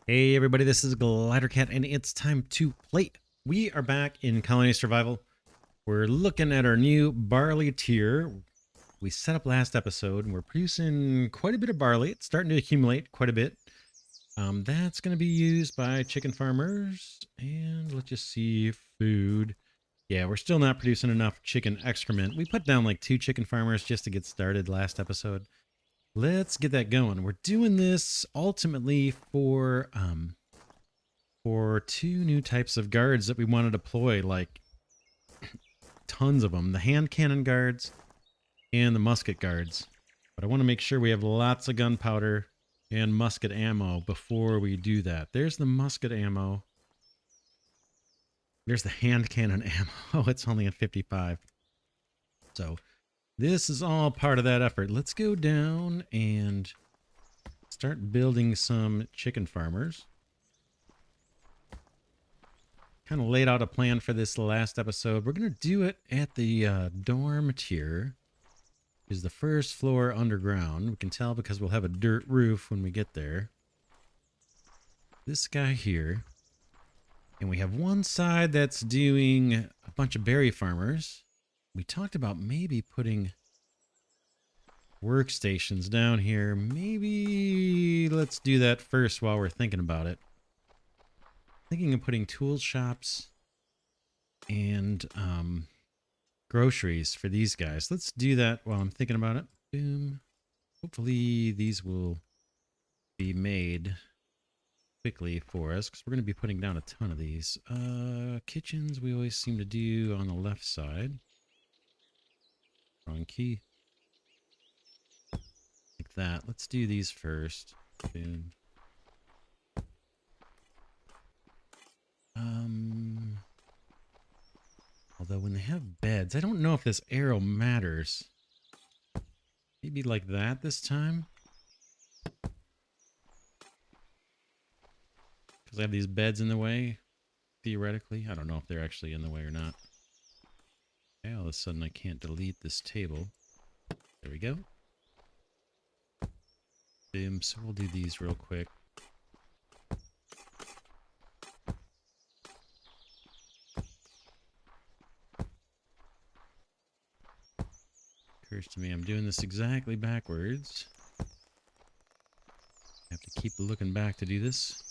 Hey everybody, this is Glidercat and it's time to play. We are back in Colony Survival. We're looking at our new barley tier. We set up last episode and we're producing quite a bit of barley. It's starting to accumulate quite a bit. That's going to be used by chicken farmers. And let's just see, food. Yeah, we're still not producing enough chicken excrement. We put down like 2 chicken farmers just to get started last episode. Let's get that going. We're doing this ultimately for 2 new types of guards that we want to deploy, like tons of them. The hand cannon guards and the musket guards. But I want to make sure we have lots of gunpowder and musket ammo before we do that. There's the musket ammo. There's the hand cannon ammo. It's only at 55. So this is all part of that effort. Let's go down and start building some chicken farmers. Kind of laid out a plan for this last episode. We're going to do it at the dorm tier. Is the first floor underground. We can tell because we'll have a dirt roof when we get there. This guy here. And we have one side that's doing a bunch of berry farmers. We talked about maybe putting workstations down here. Maybe let's do that first while we're thinking about it. Thinking of putting tool shops and groceries for these guys. Let's do that while I'm thinking about it. Boom. Hopefully these will be made quickly for us because we're going to be putting down a ton of these. Kitchens we always seem to do on the left side. Wrong key. Like that. Let's do these first. Boom. Although when they have beds, I don't know if this arrow matters. Maybe like that this time. Because I have these beds in the way, theoretically. I don't know if they're actually in the way or not. Okay, all of a sudden I can't delete this table. There we go. Boom, so we'll do these real quick. Occurs to me I'm doing this exactly backwards. I have to keep looking back to do this.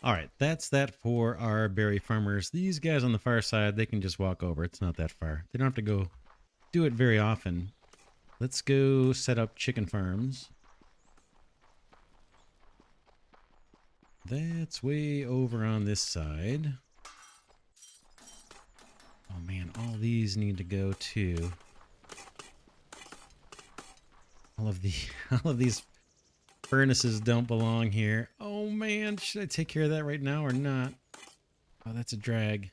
All right, that's that for our berry farmers. These guys on the far side, they can just walk over. It's not that far. They don't have to go do it very often. Let's go set up chicken farms. That's way over on this side. Oh man, all these need to go too. All of these furnaces don't belong here. Oh man, should I take care of that right now or not? Oh, that's a drag.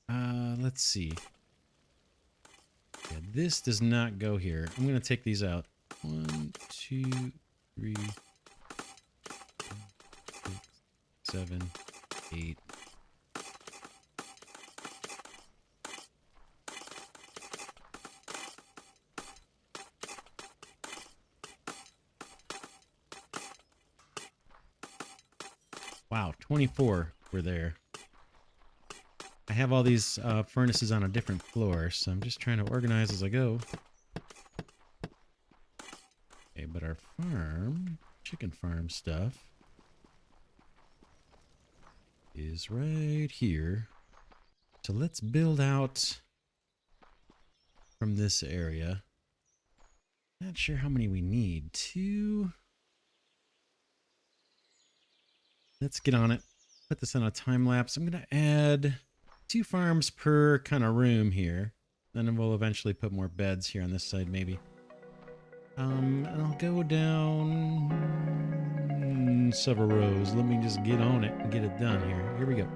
Let's see. Yeah, this does not go here. I'm gonna take these out. 1, 2, 3, 6, 7, 8. Wow, 24 were there. I have all these furnaces on a different floor, so I'm just trying to organize as I go. Okay, but our farm, chicken farm stuff, is right here. So let's build out from this area. Not sure how many we need. 2. Let's get on it. Put this on a time lapse. I'm going to add 2 farms per kind of room here. Then we'll eventually put more beds here on this side, maybe. And I'll go down several rows. Let me just get on it and get it done here. Here we go.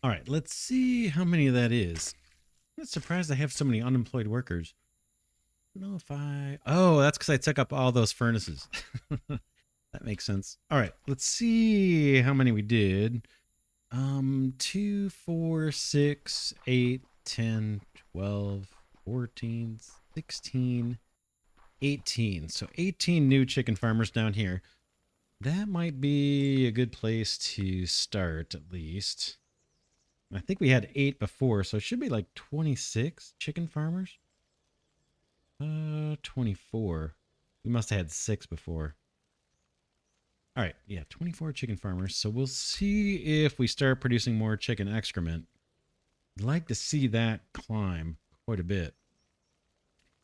All right, let's see how many that is. I'm not surprised I have so many unemployed workers. I don't know if I... Oh, that's because I took up all those furnaces. That makes sense. All right, let's see how many we did. 2, 4, 6, 8, 10, 12, 14, 16, 18. So 18 new chicken farmers down here. That might be a good place to start, at least. I think we had 8 before, so it should be like 26 chicken farmers. 24. We must have had 6 before. All right, yeah, 24 chicken farmers. So we'll see if we start producing more chicken excrement. I'd like to see that climb quite a bit.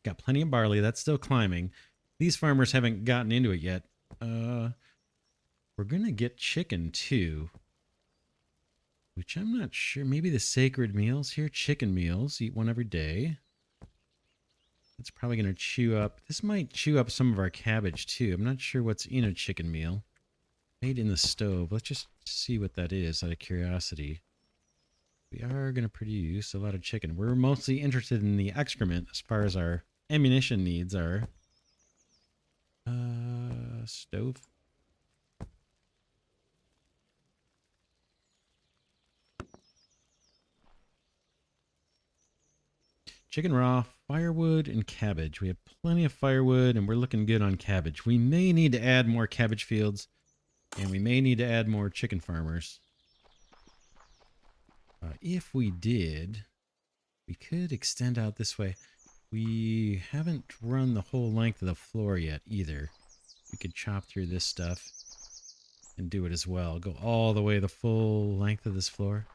Got plenty of barley. That's still climbing. These farmers haven't gotten into it yet. We're going to get chicken, too. Which I'm not sure. Maybe the sacred meals here. Chicken meals. Eat one every day. It's probably going to chew up. This might chew up some of our cabbage, too. I'm not sure what's in a chicken meal. Made in the stove. Let's just see what that is out of curiosity. We are going to produce a lot of chicken. We're mostly interested in the excrement as far as our ammunition needs are. Stove. Chicken raw, firewood, and cabbage. We have plenty of firewood, and we're looking good on cabbage. We may need to add more cabbage fields, and we may need to add more chicken farmers. If we did, we could extend out this way. We haven't run the whole length of the floor yet, either. We could chop through this stuff and do it as well. Go all the way the full length of this floor.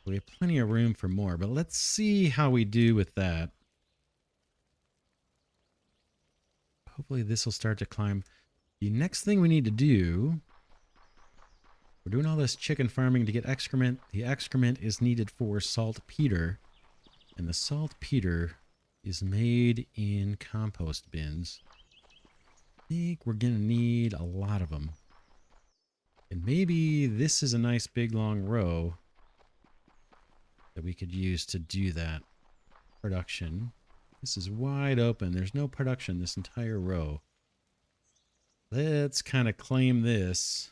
We have plenty of room for more, but let's see how we do with that. Hopefully this will start to climb. The next thing we need to do, we're doing all this chicken farming to get excrement. The excrement is needed for saltpeter, and the saltpeter is made in compost bins. I think we're going to need a lot of them. And maybe this is a nice big long row that we could use to do that production. This is wide open. There's no production this entire row. Let's kind of claim this.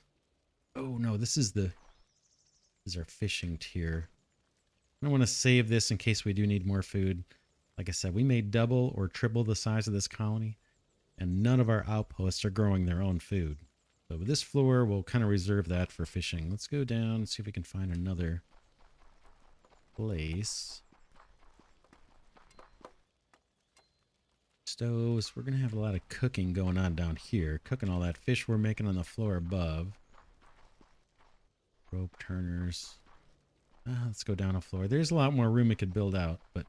Oh no, this is our fishing tier. I want to save this in case we do need more food. Like I said, we may double or triple the size of this colony, and none of our outposts are growing their own food. So with this floor, we'll kind of reserve that for fishing. Let's go down and see if we can find another place. Stoves. We're going to have a lot of cooking going on down here. Cooking all that fish we're making on the floor above. Rope turners. Let's go down a floor. There's a lot more room we could build out, but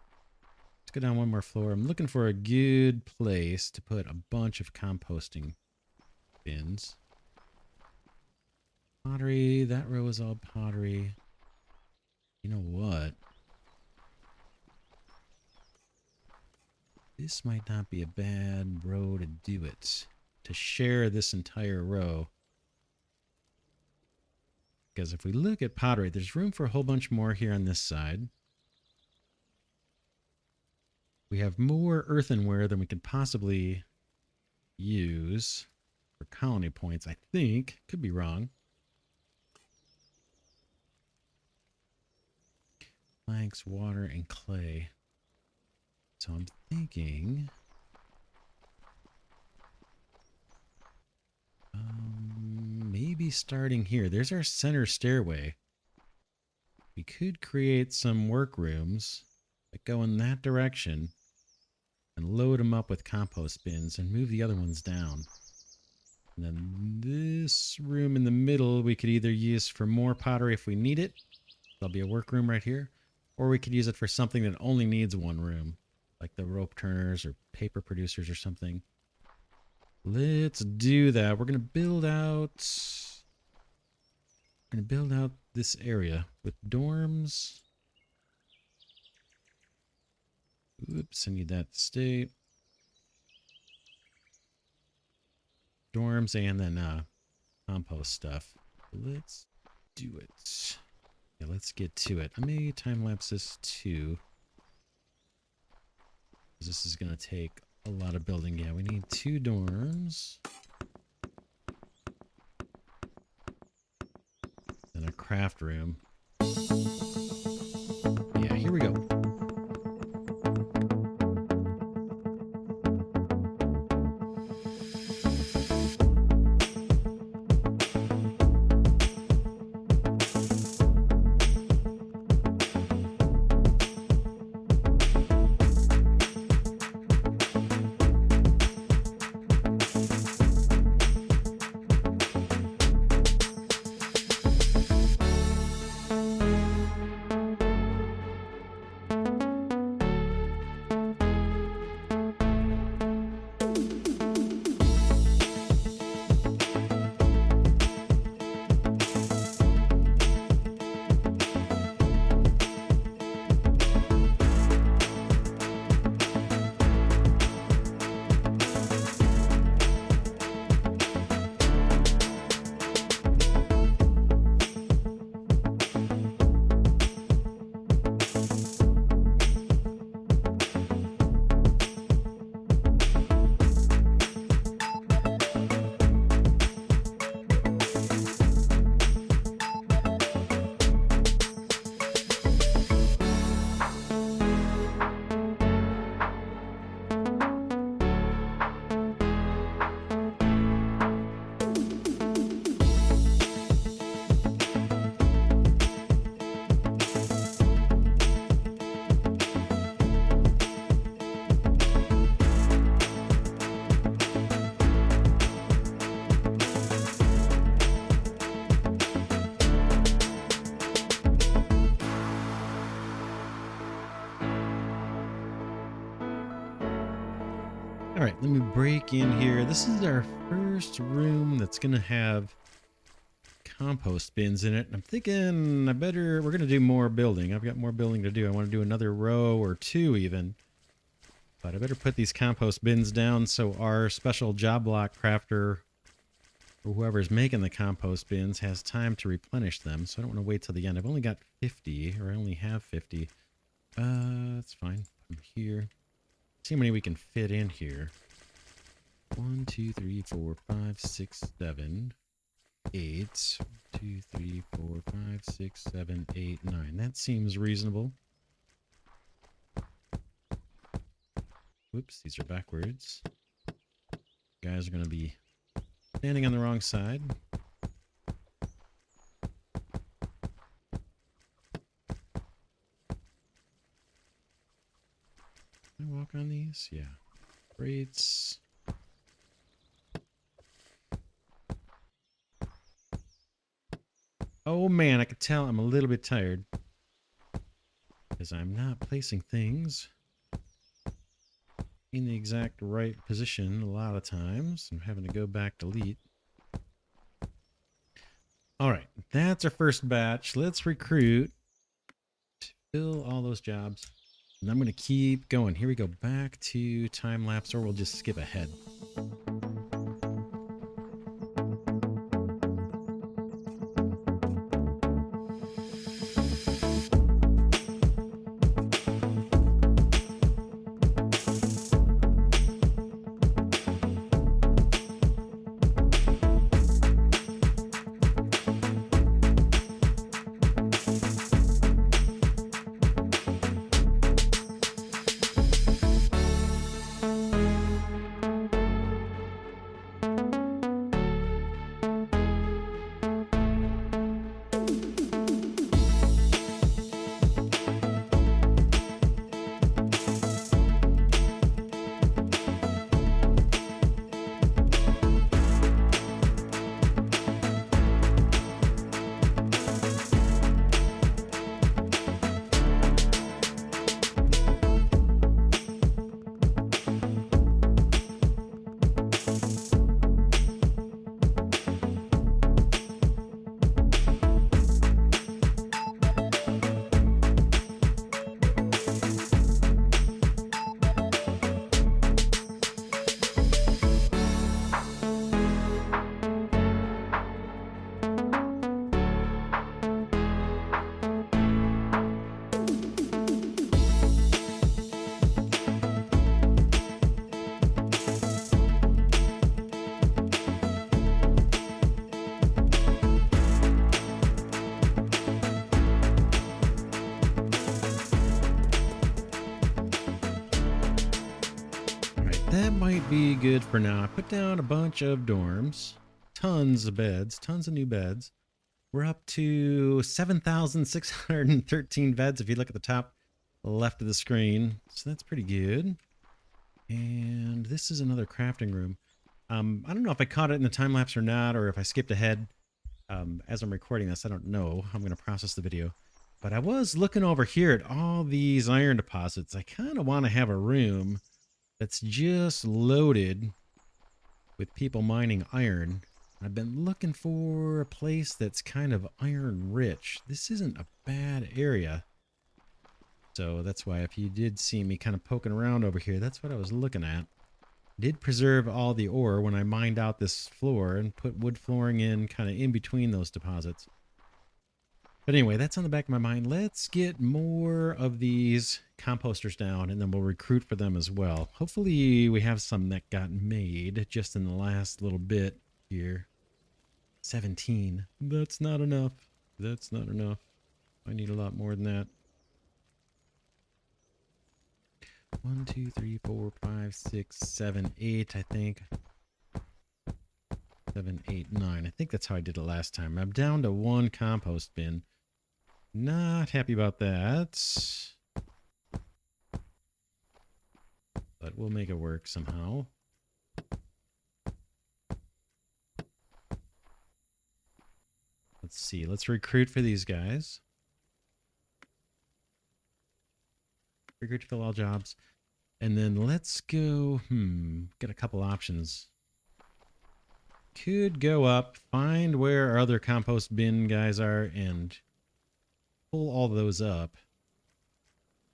let's go down one more floor. I'm looking for a good place to put a bunch of composting bins. Pottery. That row is all pottery. You know what? This might not be a bad row to do it. To share this entire row. Because if we look at pottery, there's room for a whole bunch more here on this side. We have more earthenware than we could possibly use for colony points, I think. Could be wrong. Planks, water, and clay. So I'm thinking... maybe starting here. There's our center stairway. We could create some workrooms that go in that direction and load them up with compost bins and move the other ones down. And then this room in the middle we could either use for more pottery if we need it. There'll be a workroom right here. Or we could use it for something that only needs one room, like the rope turners or paper producers or something. Let's do that. We're going to build out this area with dorms. Oops, I need that to stay. Dorms and then compost stuff. Let's do it. Yeah, let's get to it. I may time lapse this too. This is going to take a lot of building. Yeah, we need 2 dorms. And a craft room. Yeah, here we go. All right, let me break in here. This is our first room that's going to have compost bins in it. I'm thinking we're going to do more building. I've got more building to do. I want to do another row or 2 even. But I better put these compost bins down so our special job block crafter or whoever's making the compost bins has time to replenish them. So I don't want to wait till the end. I've only got 50, or I only have 50. That's fine. Put them here. See how many we can fit in here. 1, 2, 3, 4, 5, 6, 7, 8. 2, 3, 4, 5, 6, 7, 8, 9. That seems reasonable. Whoops, these are backwards. Guys are going to be standing on the wrong side. Can I walk on these? Yeah. Rates. Oh man, I could tell I'm a little bit tired because I'm not placing things in the exact right position a lot of times. I'm having to go back delete. All right, that's our first batch. Let's recruit. Fill all those jobs. And I'm going to keep going. Here we go. Back to time lapse, or we'll just skip ahead. That might be good for now. I put down a bunch of dorms, tons of beds, tons of new beds. We're up to 7,613 beds if you look at the top left of the screen. So that's pretty good. And this is another crafting room. I don't know if I caught it in the time lapse or not, or if I skipped ahead. As I'm recording this, I don't know. I'm going to process the video. But I was looking over here at all these iron deposits. I kind of want to have a room that's just loaded with people mining iron. I've been looking for a place that's kind of iron rich. This isn't a bad area. So that's why if you did see me kind of poking around over here, that's what I was looking at. I did preserve all the ore when I mined out this floor and put wood flooring in kind of in between those deposits. But anyway, that's on the back of my mind. Let's get more of these composters down, and then we'll recruit for them as well. Hopefully we have some that got made just in the last little bit here. 17. That's not enough. That's not enough. I need a lot more than that. 1, 2, 3, 4, 5, 6, 7, 8, I think. 7, 8, 9. I think that's how I did it last time. I'm down to 1 compost bin. Not happy about that. But we'll make it work somehow. Let's see. Let's recruit for these guys. Recruit to fill all jobs. And then let's go... Get a couple options. Could go up, find where our other compost bin guys are, and pull all those up.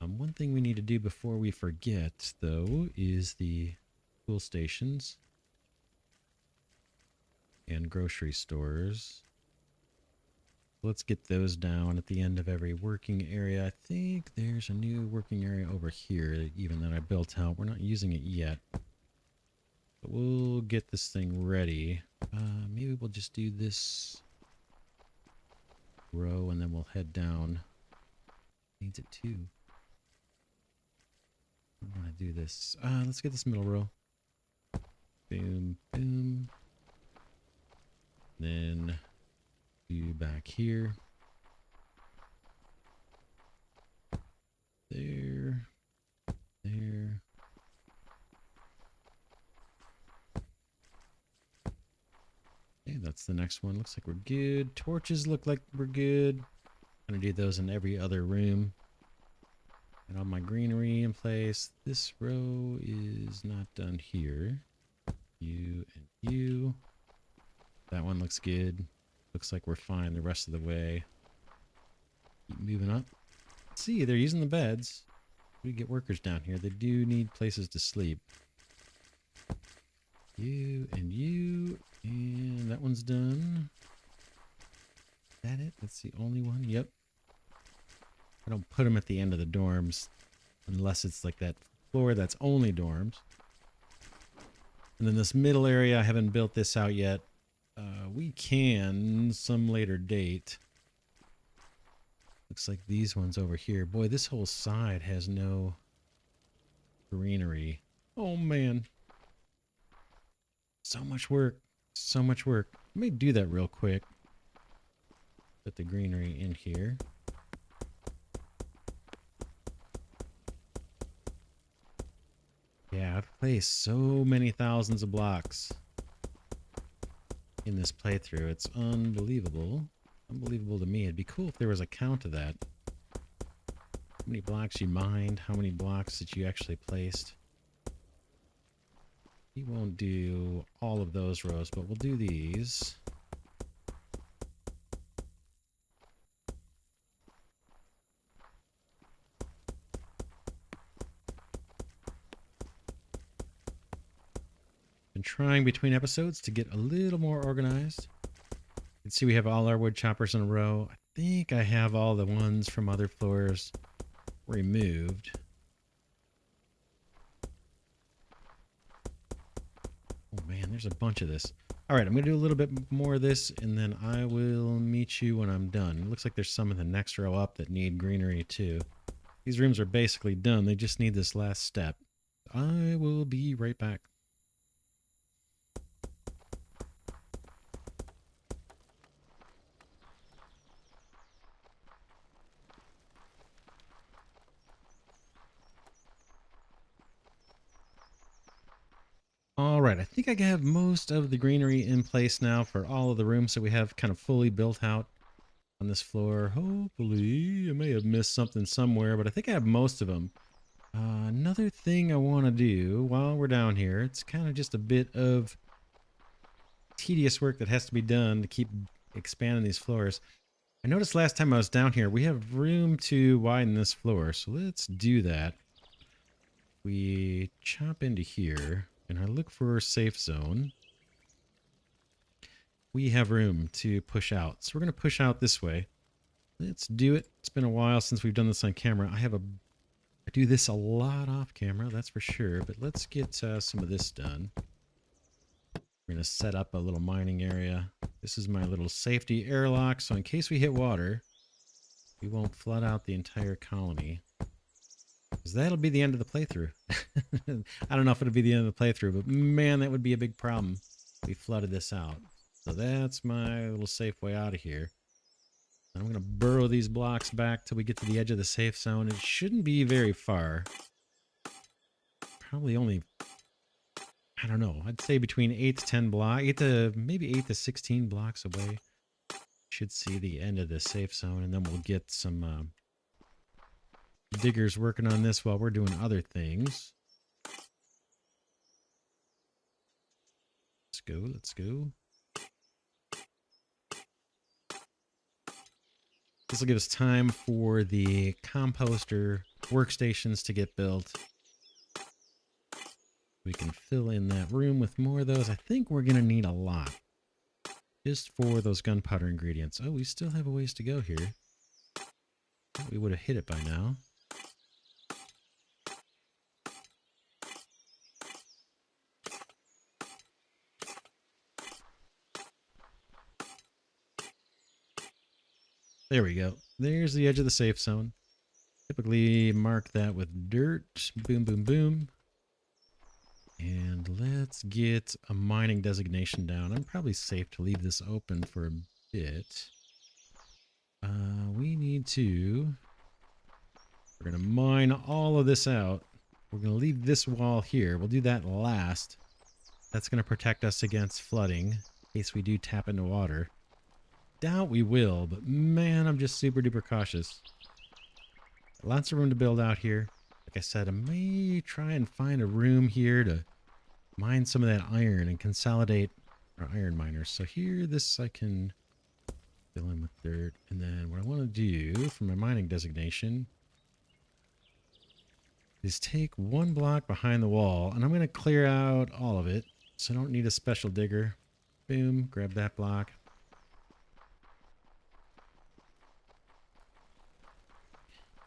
One thing we need to do before we forget, though, is the fuel stations and grocery stores. Let's get those down at the end of every working area. I think there's a new working area over here, even that I built out. We're not using it yet. But we'll get this thing ready. Maybe we'll just do this row and then we'll head down. Needs it too. I want to do this. Let's get this middle row. Boom, boom. Then do back here. There. There. Okay, that's the next one. Looks like we're good. Torches look like we're good. I'm gonna do those in every other room. And all my greenery in place. This row is not done here. You and you. That one looks good. Looks like we're fine the rest of the way. Keep moving up. See, they're using the beds. We get workers down here. They do need places to sleep. You and you. And that one's done. Is that it? That's the only one? Yep. I don't put them at the end of the dorms unless it's like that floor that's only dorms. And then this middle area, I haven't built this out yet. We can some later date. Looks like these ones over here. Boy, this whole side has no greenery. Oh, man. So much work. So much work. Let me do that real quick. Put the greenery in here. Yeah, I've placed so many thousands of blocks in this playthrough. It's unbelievable. Unbelievable to me. It'd be cool if there was a count of that. How many blocks you mined, how many blocks that you actually placed. We won't do all of those rows, but we'll do these. Been trying between episodes to get a little more organized. You can see we have all our wood choppers in a row. I think I have all the ones from other floors removed. Oh man, there's a bunch of this. All right, I'm going to do a little bit more of this, and then I will meet you when I'm done. It looks like there's some in the next row up that need greenery too. These rooms are basically done. They just need this last step. I will be right back. All right, I think I have most of the greenery in place now for all of the rooms that we have kind of fully built out on this floor. Hopefully, I may have missed something somewhere, but I think I have most of them. Another thing I want to do while we're down here, it's kind of just a bit of tedious work that has to be done to keep expanding these floors. I noticed last time I was down here, we have room to widen this floor, so let's do that. We chop into here, and I look for a safe zone. We have room to push out, so we're going to push out this way. Let's do it. It's been a while since we've done this on camera. I do this a lot off camera, that's for sure, but let's get some of this done. We're going to set up a little mining area. This is my little safety airlock, so in case we hit water, we won't flood out the entire colony. Because that'll be the end of the playthrough. I don't know if it'll be the end of the playthrough, but man, that would be a big problem if we flooded this out. So that's my little safe way out of here. I'm going to burrow these blocks back till we get to the edge of the safe zone. It shouldn't be very far. Probably only, I don't know, I'd say between 8 to 10 blocks, maybe 8 to 16 blocks away. Should see the end of the safe zone, and then we'll get some diggers working on this while we're doing other things. Let's go, let's go. This will give us time for the composter workstations to get built. We can fill in that room with more of those. I think we're going to need a lot just for those gunpowder ingredients. Oh, we still have a ways to go here. We would have hit it by now. There we go. There's the edge of the safe zone. Typically mark that with dirt. Boom, boom, boom. And let's get a mining designation down. I'm probably safe to leave this open for a bit. We need to... We're going to mine all of this out. We're going to leave this wall here. We'll do that last. That's going to protect us against flooding in case we do tap into water. Doubt we will, but man, I'm just super duper cautious. Lots of room to build out here. Like I said, I may try and find a room here to mine some of that iron and consolidate our iron miners. So here, this I can fill in with dirt. And then what I want to do for my mining designation is take one block behind the wall, and I'm going to clear out all of it. So I don't need a special digger. Boom, grab that block.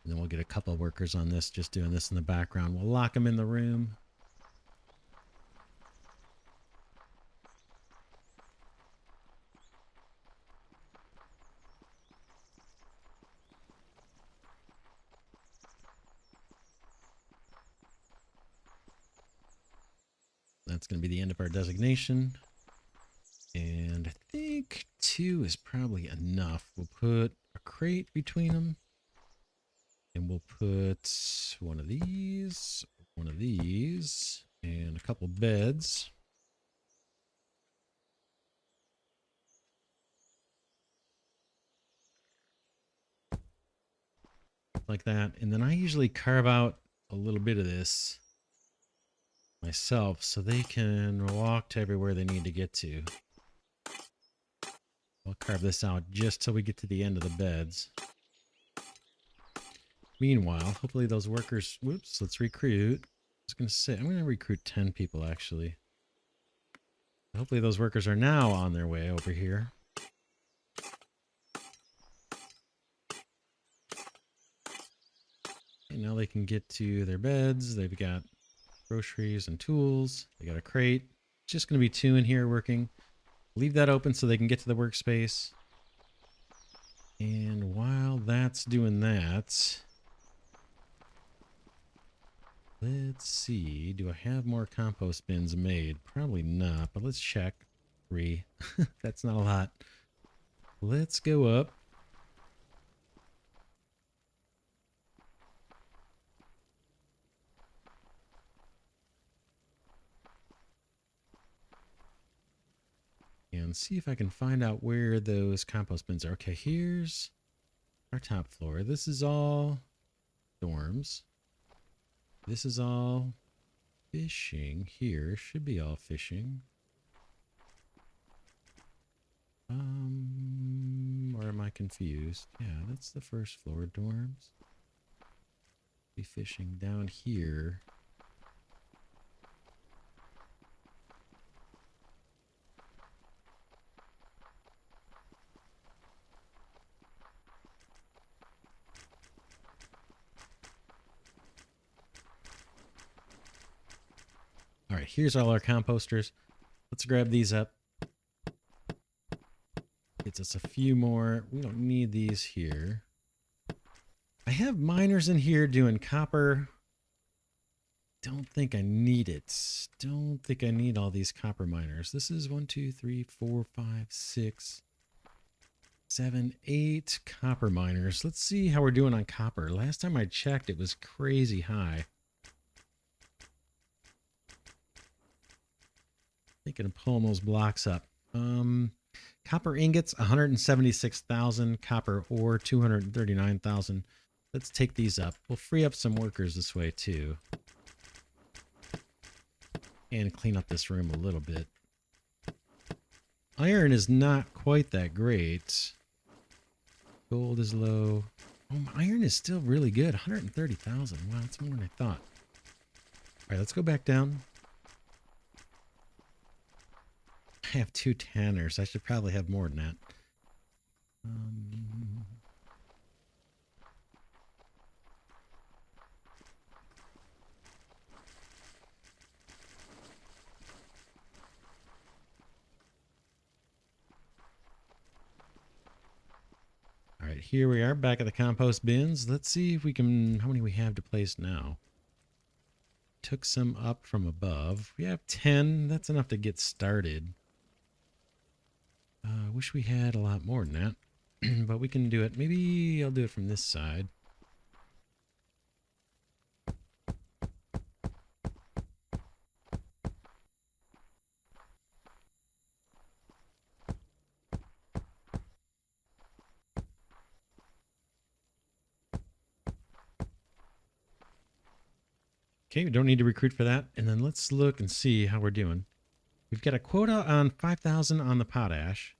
And then we'll get a couple of workers on this, just doing this in the background. We'll lock them in the room. That's going to be the end of our designation. And I think 2 is probably enough. We'll put a crate between them. And we'll put one of these, and a couple beds. Like that. And then I usually carve out a little bit of this myself so they can walk to everywhere they need to get to. I'll carve this out just till we get to the end of the beds. Meanwhile, hopefully those workers... Whoops, let's recruit. I was going to say, I'm going to recruit 10 people, actually. Hopefully those workers are now on their way over here. And now they can get to their beds. They've got groceries and tools. They got a crate. It's just going to be 2 in here working. Leave that open so they can get to the workspace. And while that's doing that... Let's see. Do I have more compost bins made? Probably not, but let's check. 3. That's not a lot. Let's go up. And see if I can find out where those compost bins are. Okay, here's our top floor. This is all dorms. This is all fishing. Here should be all fishing. Or am I confused? Yeah, that's the first floor dorms. Be fishing down here. All right, here's all our composters. Let's grab these up. Gets us a few more. We don't need these here. I have miners in here doing copper. Don't think I need it. Don't think I need all these copper miners. This is 1, 2, 3, 4, 5, 6, 7, 8 copper miners. Let's see how we're doing on copper. Last time I checked, it was crazy high. Thinking of pulling those blocks up. Copper ingots, 176,000. Copper ore, 239,000. Let's take these up. We'll free up some workers this way too. And clean up this room a little bit. Iron is not quite that great. Gold is low. Oh, iron is still really good. 130,000. Wow, that's more than I thought. All right, let's go back down. I have 2 tanners. I should probably have more than that. All right, right, here we are back at the compost bins. Let's see if we can, how many we have to place now. Took some up from above. We have 10. That's enough to get started. I wish we had a lot more than that, but we can do it. Maybe I'll do it from this side. Okay, we don't need to recruit for that. And then let's look and see how we're doing. We've got a quota on 5,000 on the potash.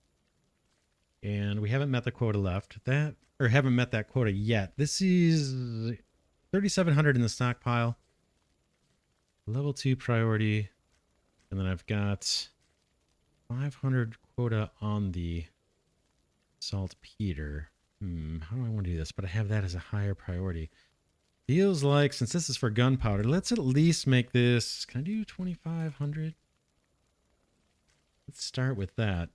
And we haven't met the quota left. Haven't met that quota yet. This is 3,700 in the stockpile. Level 2 priority. And then I've got 500 quota on the saltpeter. How do I want to do this? But I have that as a higher priority. Feels like, since this is for gunpowder, let's at least make this... Can I do 2,500? Let's start with that.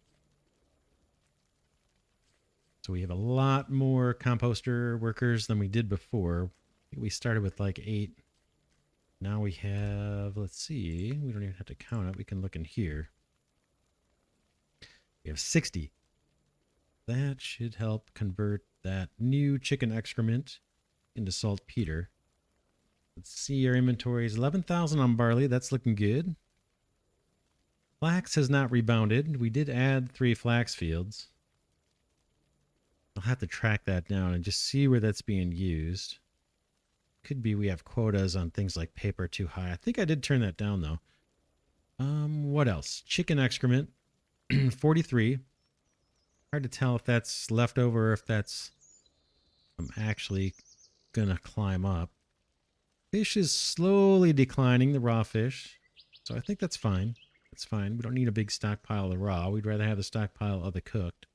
So we have a lot more composter workers than we did before. I think we started with like 8. Now we have, let's see, we don't even have to count it. We can look in here. We have 60. That should help convert that new chicken excrement into saltpeter. Let's see, our inventory is 11,000 on barley. That's looking good. Flax has not rebounded. We did add 3 flax fields. I'll have to track that down and just see where that's being used. Could be we have quotas on things like paper too high. I think I did turn that down though. What else? Chicken excrement, 43. Hard to tell if that's leftover or if that's actually gonna climb up. Fish is slowly declining, the raw fish. So I think that's fine. That's fine. We don't need a big stockpile of the raw. We'd rather have the stockpile of the cooked.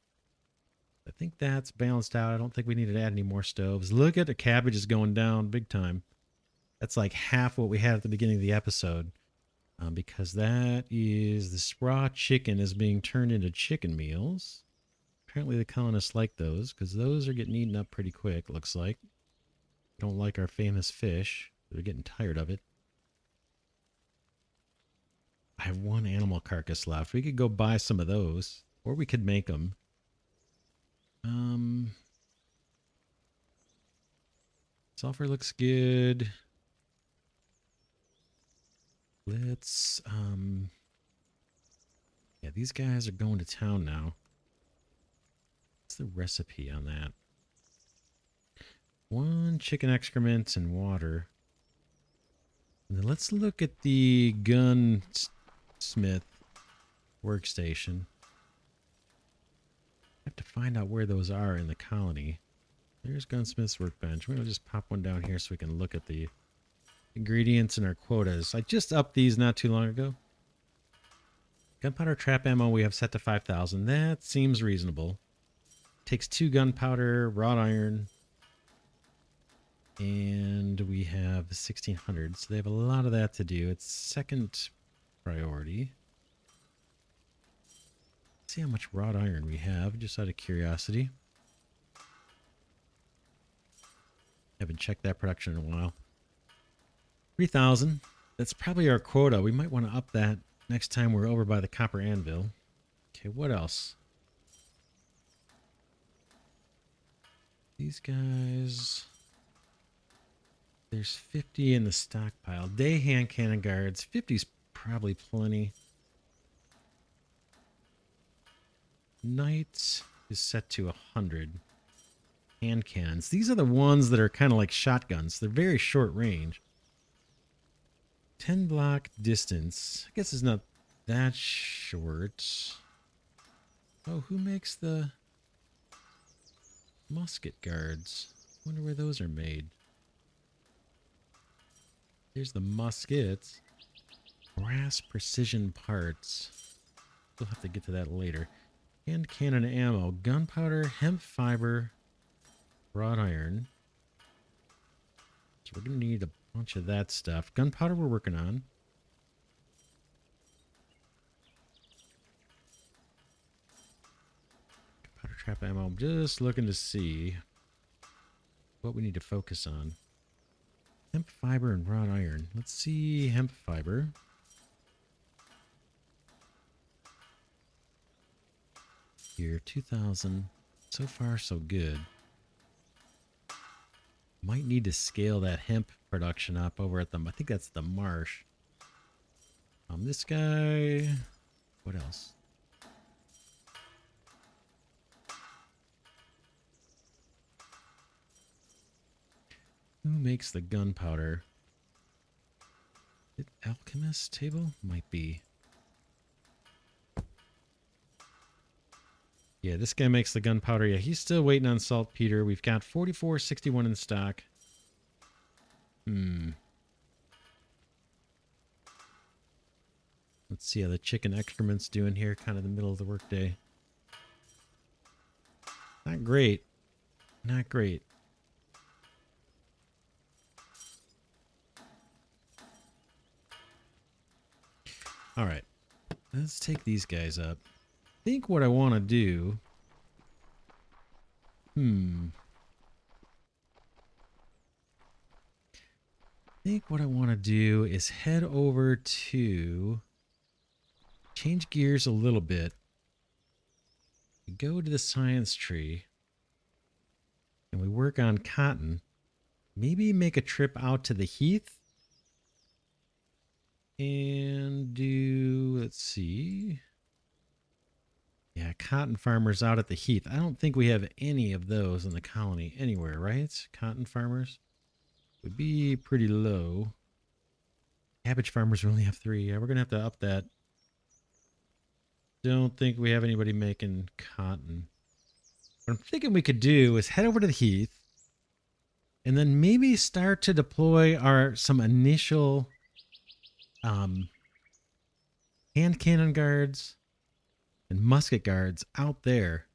I think that's balanced out. I don't think we need to add any more stoves. Look at the cabbage is going down big time. That's like half what we had at the beginning of the episode. Because that is the raw chicken is being turned into chicken meals. Apparently the colonists like those because those are getting eaten up pretty quick, looks like. Don't like our famous fish. They're getting tired of it. I have 1 animal carcass left. We could go buy some of those. Or we could make them. Sulfur looks good. Let's, yeah, these guys are going to town now. What's the recipe on that? 1 chicken excrement and water. And then let's look at the gunsmith workstation. I have to find out where those are in the colony. There's gunsmith's workbench. We'll just pop one down here so we can look at the ingredients and our quotas. I just upped these not too long ago. Gunpowder trap ammo we have set to 5,000. That seems reasonable. Takes 2 gunpowder, wrought iron, and we have 1,600. So they have a lot of that to do. It's second priority. Let's see how much wrought iron we have, just out of curiosity. Haven't checked that production in a while. 3,000. That's probably our quota. We might want to up that next time we're over by the copper anvil. Okay, what else? These guys... There's 50 in the stockpile. Day hand cannon guards. 50's probably plenty. Night is set to 100. Hand cannons. These are the ones that are kind of like shotguns. They're very short range. 10 block distance. I guess it's not that short. Oh, who makes the musket guards? I wonder where those are made. Here's the muskets. Brass precision parts. We'll have to get to that later. Hand cannon ammo. Gunpowder, hemp fiber, wrought iron. So we're going to need a bunch of that stuff. Gunpowder we're working on. scrap ammo. I'm just looking to see what we need to focus on. Hemp fiber and wrought iron. Let's see hemp fiber. Here, 2,000. So far, so good. Might need to scale that hemp production up over at the... I think that's the marsh. This guy... What else? Who makes the gunpowder? Is it alchemist table? Might be. Yeah, this guy makes the gunpowder. Yeah, he's still waiting on saltpeter. We've got 4461 in stock. Let's see how the chicken excrement's doing here, kind of the middle of the workday. Not great. Not great. All right. Let's take these guys up. I think what I want to do... I think what I want to do is head over to... Change gears a little bit. Go to the science tree. And we work on cotton. Maybe make a trip out to the heath. And do... Let's see... Yeah, cotton farmers out at the heath. I don't think we have any of those in the colony anywhere, right? Cotton farmers would be pretty low. Cabbage farmers only have 3. Yeah, we're going to have to up that. Don't think we have anybody making cotton. What I'm thinking we could do is head over to the heath and then maybe start to deploy some initial hand cannon guards and musket guards out there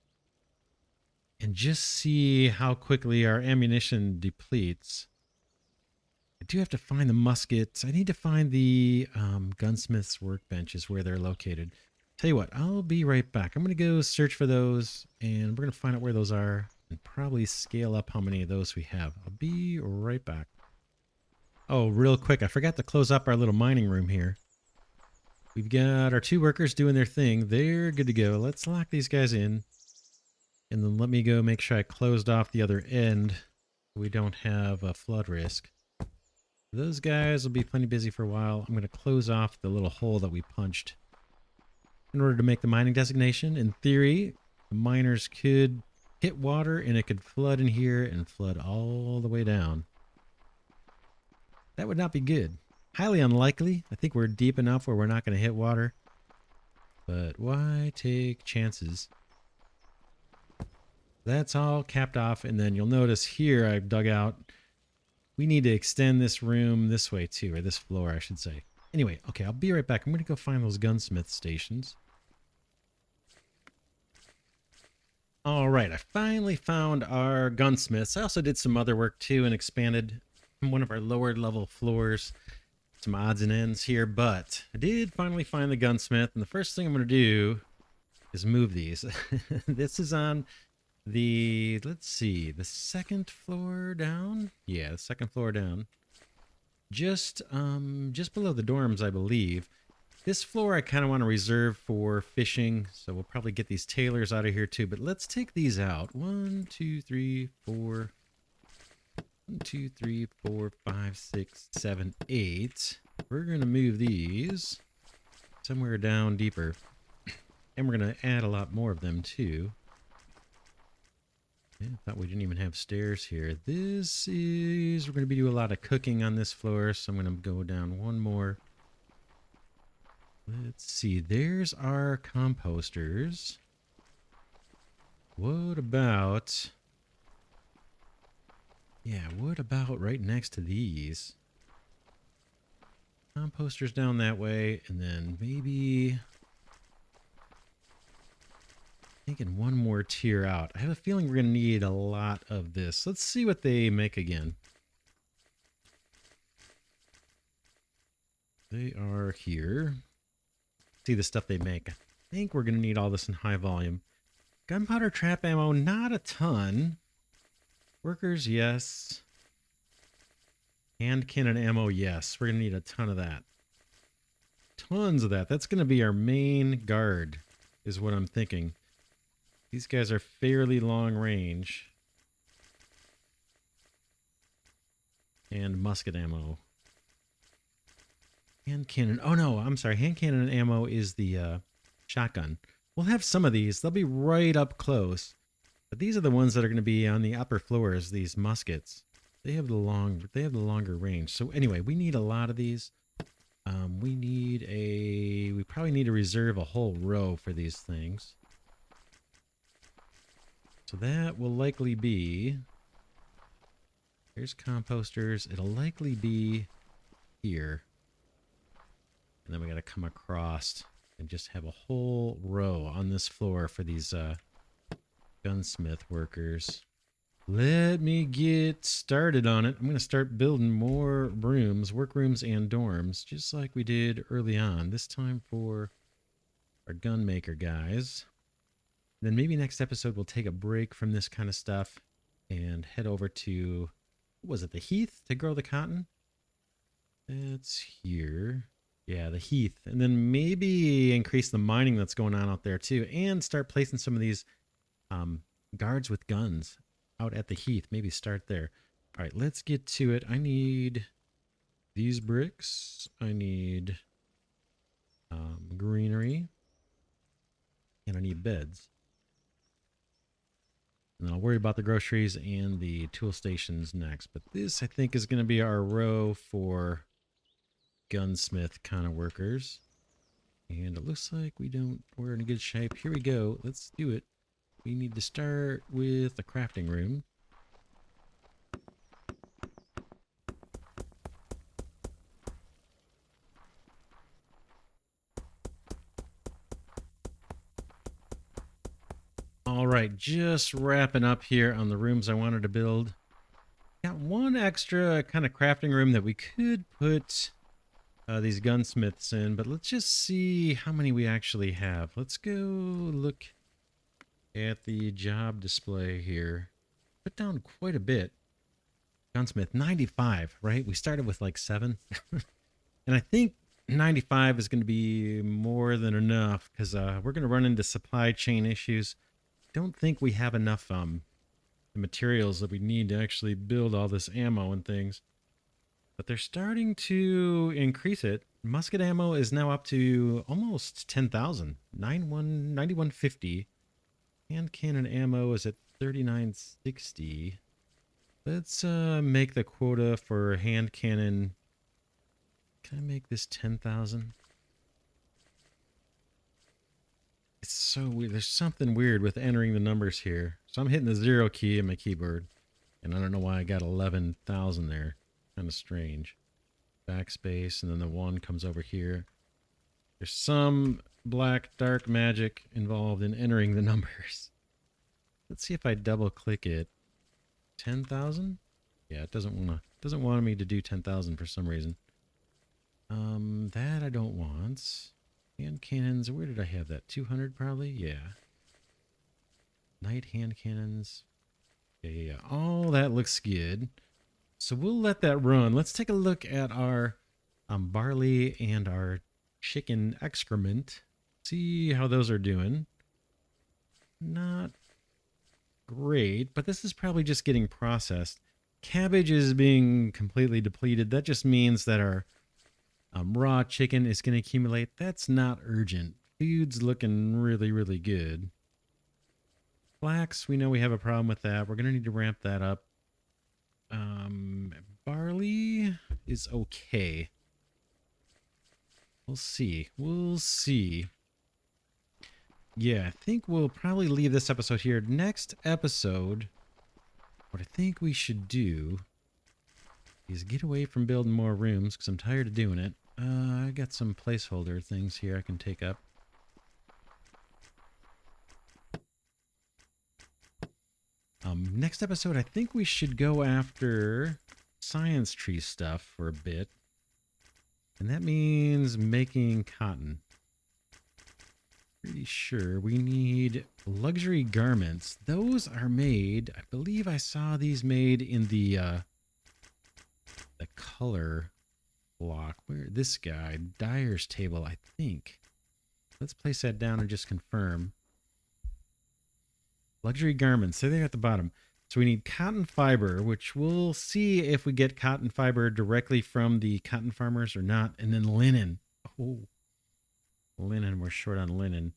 and just see how quickly our ammunition depletes. I do have to find the muskets. I need to find the gunsmiths' workbenches where they're located. Tell you what, I'll be right back. I'm going to go search for those, and we're going to find out where those are and probably scale up how many of those we have. I'll be right back. Oh, real quick, I forgot to close up our little mining room here. We've got our 2 workers doing their thing. They're good to go. Let's lock these guys in. And then let me go make sure I closed off the other end. We don't have a flood risk. Those guys will be plenty busy for a while. I'm going to close off the little hole that we punched in order to make the mining designation. In theory, the miners could hit water and it could flood in here and flood all the way down. That would not be good. Highly unlikely. I think we're deep enough where we're not going to hit water. But why take chances? That's all capped off. And then you'll notice here I've dug out. We need to extend this room this way too, or this floor, I should say. Anyway, okay, I'll be right back. I'm going to go find those gunsmith stations. All right, I finally found our gunsmiths. I also did some other work too and expanded one of our lower level floors. Some odds and ends here, but I did finally find the gunsmith, and the first thing I'm going to do is move these. This is on the, let's see, the 2nd floor down. Yeah, the 2nd floor down. Just below the dorms, I believe. This floor I kind of want to reserve for fishing, so we'll probably get these tailors out of here too. But let's take these out. 1, 2, 3, 4. 1, 2, 3, 4, 5, 6, 7, 8. We're going to move these somewhere down deeper. And we're going to add a lot more of them too. Yeah, I thought we didn't even have stairs here. This is... We're going to be doing a lot of cooking on this floor, so I'm going to go down one more. Let's see. There's our composters. What about... Yeah, what about right next to these? Composters down that way, and then maybe... Thinking one more tier out. I have a feeling we're going to need a lot of this. Let's see what they make again. They are here. See the stuff they make. I think we're going to need all this in high volume. Gunpowder trap ammo, not a ton. Workers, yes. Hand cannon ammo, yes. We're going to need a ton of that. Tons of that. That's going to be our main guard, is what I'm thinking. These guys are fairly long range. And musket ammo. Hand cannon. Oh no, I'm sorry. Hand cannon ammo is the shotgun. We'll have some of these. They'll be right up close. But these are the ones that are going to be on the upper floors, these muskets. They have the longer range. So anyway, we need a lot of these. We probably need to reserve a whole row for these things. So that will likely be, here's composters. It'll likely be here. And then we got to come across and just have a whole row on this floor for these gunsmith workers. Let me get started on it. I'm going to start building more rooms, workrooms and dorms, just like we did early on. This time for our gunmaker guys. Then maybe next episode we'll take a break from this kind of stuff and head over to, what was it, the heath to grow the cotton? That's here. Yeah, the heath. And then maybe increase the mining that's going on out there too, and start placing some of these guards with guns out at the heath. Maybe start there. All right, let's get to it. I need these bricks. I need greenery. And I need beds. And I'll worry about the groceries and the tool stations next. But this, I think, is going to be our row for gunsmith kind of workers. And it looks like we're in a good shape. Here we go. Let's do it. We need to start with the crafting room. All right, just wrapping up here on the rooms I wanted to build. Got one extra kind of crafting room that we could put these gunsmiths in, but let's just see how many we actually have. Let's go look at the job display here. Put down quite a bit. Gunsmith, 95, right? We started with like 7. And I think 95 is going to be more than enough because we're going to run into supply chain issues. Don't think we have enough the materials that we need to actually build all this ammo and things. But they're starting to increase it. Musket ammo is now up to almost 10,000. 9150. Hand cannon ammo is at 3960. Let's make the quota for hand cannon. Can I make this 10,000? It's so weird. There's something weird with entering the numbers here. So I'm hitting the 0 key in my keyboard. And I don't know why I got 11,000 there. Kind of strange. Backspace, and then the 1 comes over here. There's some black dark magic involved in entering the numbers. Let's see if I double click it. 10,000? Yeah, it doesn't want me to do 10,000 for some reason. That I don't want. Hand cannons, where did I have that? 200 probably? Yeah. Night hand cannons. Yeah. All that looks good. So we'll let that run. Let's take a look at our barley and our chicken excrement. See how those are doing. Not great, but this is probably just getting processed. Cabbage is being completely depleted. That just means that our raw chicken is going to accumulate. That's not urgent. Food's looking really, really good. Flax, we know we have a problem with that. We're going to need to ramp that up. Barley is okay. We'll see. We'll see. Yeah, I think we'll probably leave this episode here. Next episode, what I think we should do is get away from building more rooms because I'm tired of doing it. I got some placeholder things here I can take up. Next episode, I think we should go after science tree stuff for a bit. And that means making cotton. Pretty sure we need luxury garments. Those are made, I believe I saw these made in the color block. Where this guy, Dyer's table, I think. Let's place that down and just confirm. Luxury garments, so they're at the bottom. So we need cotton fiber, which we'll see if we get cotton fiber directly from the cotton farmers or not. And then linen. Oh, linen, we're short on linen.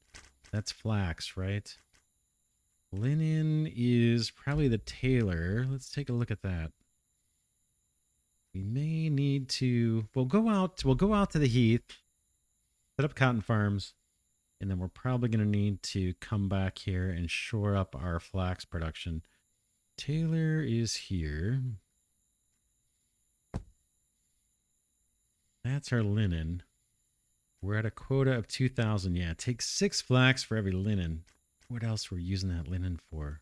That's flax, right? Linen is probably the tailor. Let's take a look at that. We may need to, we'll go out to the heath, set up cotton farms, and then we're probably going to need to come back here and shore up our flax production. Tailor is here. That's our linen. We're at a quota of 2,000. Yeah, it takes 6 flax for every linen. What else we're using that linen for?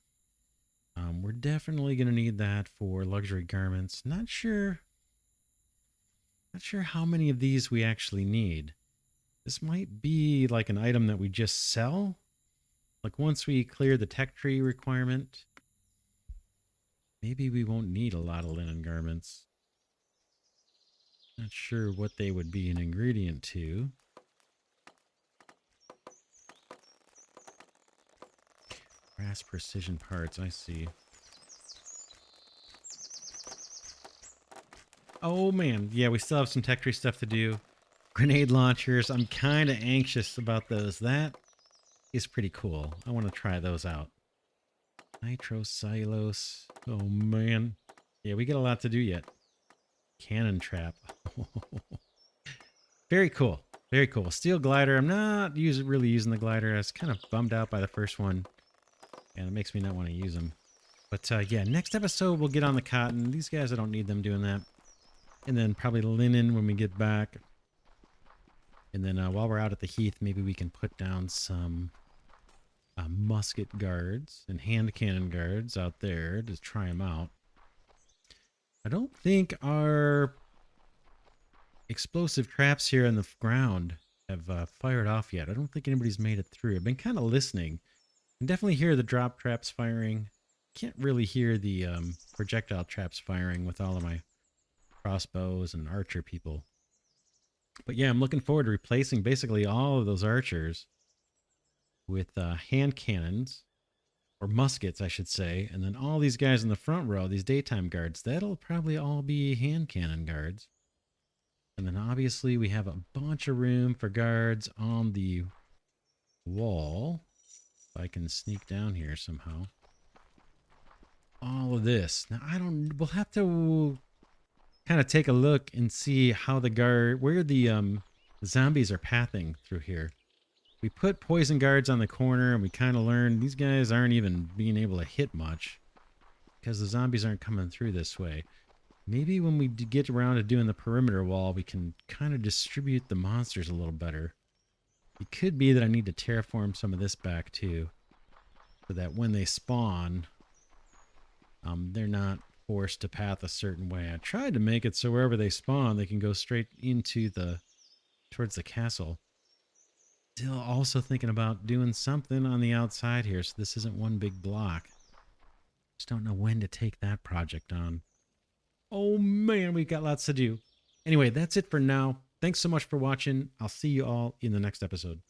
We're definitely going to need that for luxury garments. Not sure how many of these we actually need. This might be like an item that we just sell. Like once we clear the tech tree requirement, maybe we won't need a lot of linen garments. Not sure what they would be an ingredient to. Brass precision parts, I see. Oh man, yeah, we still have some tech tree stuff to do. Grenade launchers, I'm kind of anxious about those. That is pretty cool. I want to try those out. Nitrocellulose. Oh man. Yeah, we got a lot to do yet. Cannon trap. Very cool. Very cool. Steel glider. I'm not really using the glider. I was kind of bummed out by the first one. And it makes me not want to use them. But yeah, next episode we'll get on the cotton. These guys, I don't need them doing that. And then probably linen when we get back. And then while we're out at the heath, maybe we can put down some musket guards and hand cannon guards out there to try them out. I don't think our explosive traps here on the ground have fired off yet. I don't think anybody's made it through. I've been kind of listening. I can definitely hear the drop traps firing. Can't really hear the projectile traps firing with all of my crossbows and archer people. But yeah, I'm looking forward to replacing basically all of those archers with hand cannons, or muskets, I should say. And then all these guys in the front row, these daytime guards, that'll probably all be hand cannon guards. And then obviously we have a bunch of room for guards on the wall. If I can sneak down here somehow. All of this. Now, we'll have to kind of take a look and see how where the zombies are pathing through here. We put poison guards on the corner and we kind of learned these guys aren't even being able to hit much because the zombies aren't coming through this way. Maybe when we get around to doing the perimeter wall, we can kind of distribute the monsters a little better. It could be that I need to terraform some of this back too, so that when they spawn, they're not forced to path a certain way. I tried to make it so wherever they spawn, they can go straight into towards the castle. Still also thinking about doing something on the outside here, so this isn't one big block. Just don't know when to take that project on. Oh man, we've got lots to do. Anyway, that's it for now. Thanks so much for watching. I'll see you all in the next episode.